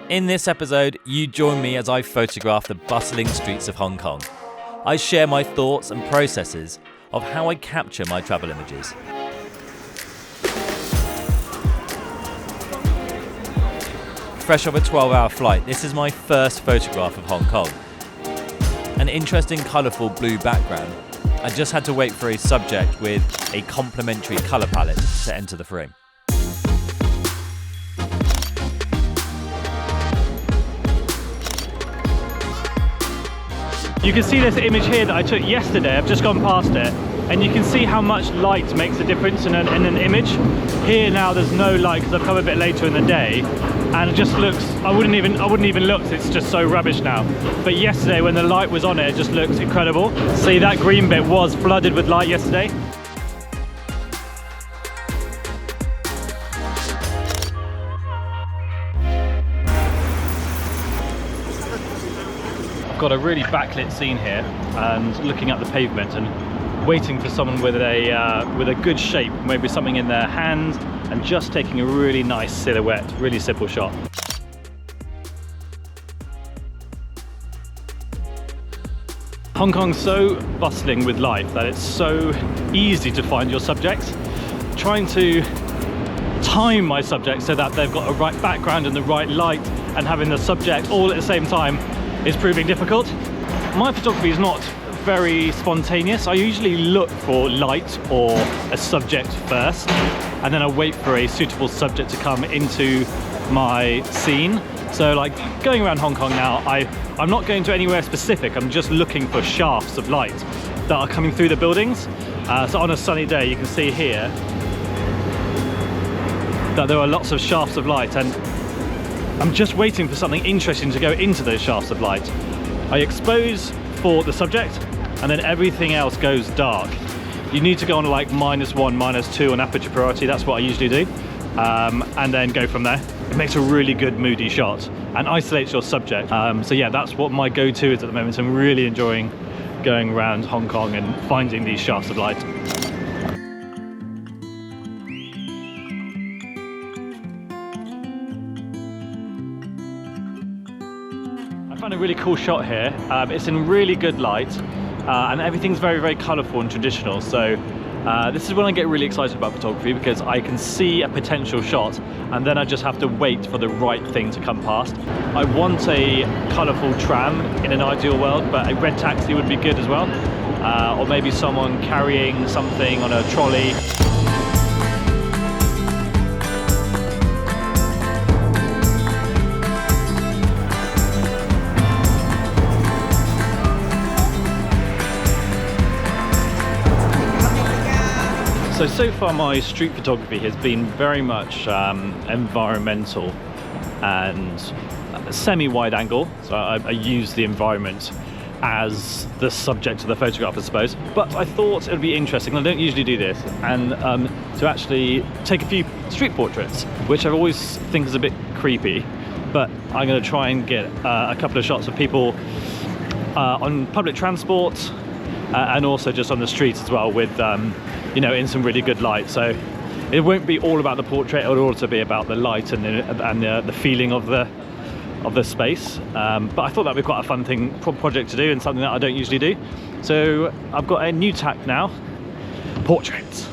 In this episode, you join me as I photograph the bustling streets of Hong Kong. I share my thoughts and processes of how I capture my travel images. Fresh off a 12-hour flight, this is my first photograph of Hong Kong. An interesting, colourful blue background. I just had to wait for a subject with a complementary colour palette to enter the frame. You can see this image here that I took yesterday. I've just gone past it, and you can see how much light makes a difference in an image. Here now there's no light because I've come a bit later in the day, and it just looks, I wouldn't even look, it's just so rubbish now. But yesterday when the light was on it just looks incredible. See, that green bit was flooded with light yesterday. Got a really backlit scene here and looking at the pavement and waiting for someone with a good shape, maybe something in their hand, and just taking a really nice silhouette, really simple shot. Hong Kong's so bustling with life that it's so easy to find your subjects. Trying to time my subjects so that they've got a right background and the right light and having the subject all at the same time is proving difficult. My photography is not very spontaneous. I usually look for light or a subject first, and then I wait for a suitable subject to come into my scene. So like going around Hong Kong now, I'm not going to anywhere specific, I'm just looking for shafts of light that are coming through the buildings. So on a sunny day you can see here that there are lots of shafts of light, and I'm just waiting for something interesting to go into those shafts of light. I expose for the subject, and then everything else goes dark. You need to go on like -1, -2 on aperture priority. That's what I usually do, and then go from there. It makes a really good moody shot and isolates your subject. So yeah, that's what my go-to is at the moment. I'm really enjoying going around Hong Kong and finding these shafts of light. I found a really cool shot here. It's in really good light, and everything's very, very colourful and traditional. So this is when I get really excited about photography, because I can see a potential shot and then I just have to wait for the right thing to come past. I want a colourful tram in an ideal world, but a red taxi would be good as well. Or maybe someone carrying something on a trolley. So far my street photography has been very much environmental and semi-wide angle. So I use the environment as the subject of the photograph, I suppose. But I thought it would be interesting, I don't usually do this, and to actually take a few street portraits, which I always think is a bit creepy. But I'm going to try and get a couple of shots of people on public transport and also just on the streets as well, with you know, in some really good light. So it won't be all about the portrait, it will also be about the light and the feeling of the space. But I thought that would be quite a fun project to do, and something that I don't usually do. So I've got a new tack now: portraits.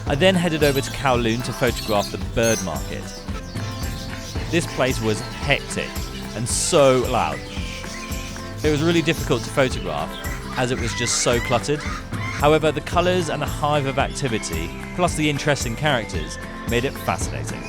I then headed over to Kowloon to photograph the bird market. This place was hectic and so loud. It was really difficult to photograph as it was just so cluttered. However, the colours and the hive of activity, plus the interesting characters, made it fascinating.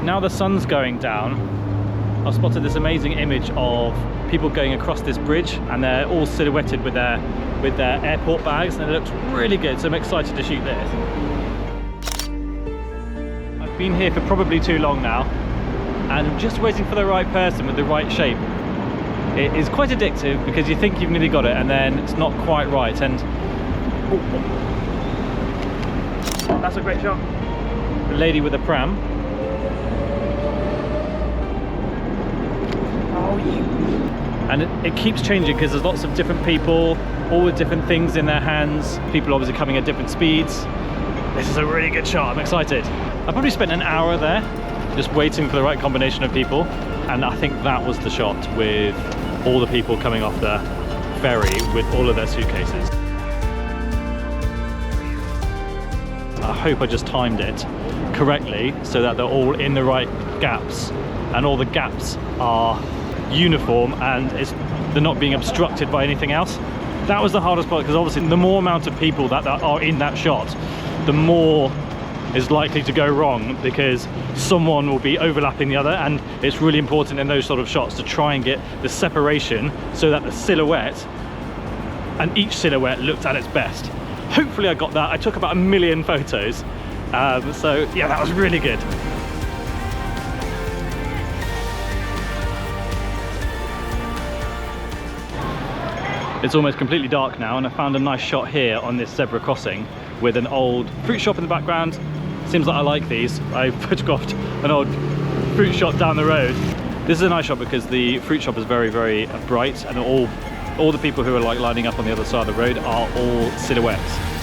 now the sun's going down, I've spotted this amazing image of people going across this bridge, and they're all silhouetted with their airport bags, and it looks really good, so I'm excited to shoot this. I've been here for probably too long now, and I'm just waiting for the right person with the right shape. It is quite addictive because you think you've nearly got it and then it's not quite right, and that's a great shot. The lady with the pram. And it keeps changing because there's lots of different people, all with different things in their hands. People obviously coming at different speeds. This is a really good shot, I'm excited. I probably spent an hour there just waiting for the right combination of people, and I think that was the shot, with all the people coming off the ferry with all of their suitcases. I hope I just timed it correctly so that they're all in the right gaps, and all the gaps are uniform and they're not being obstructed by anything else. That was the hardest part, because obviously the more amount of people that are in that shot, the more is likely to go wrong, because someone will be overlapping the other, and it's really important in those sort of shots to try and get the separation so that the silhouette and each silhouette looked at its best. Hopefully I got that. I took about 1 million photos, so yeah, that was really good. It's almost completely dark now, and I found a nice shot here on this zebra crossing with an old fruit shop in the background. Seems like I like these. I photographed an old fruit shop down the road. This is a nice shot because the fruit shop is very, very bright, and all the people who are like lining up on the other side of the road are all silhouettes.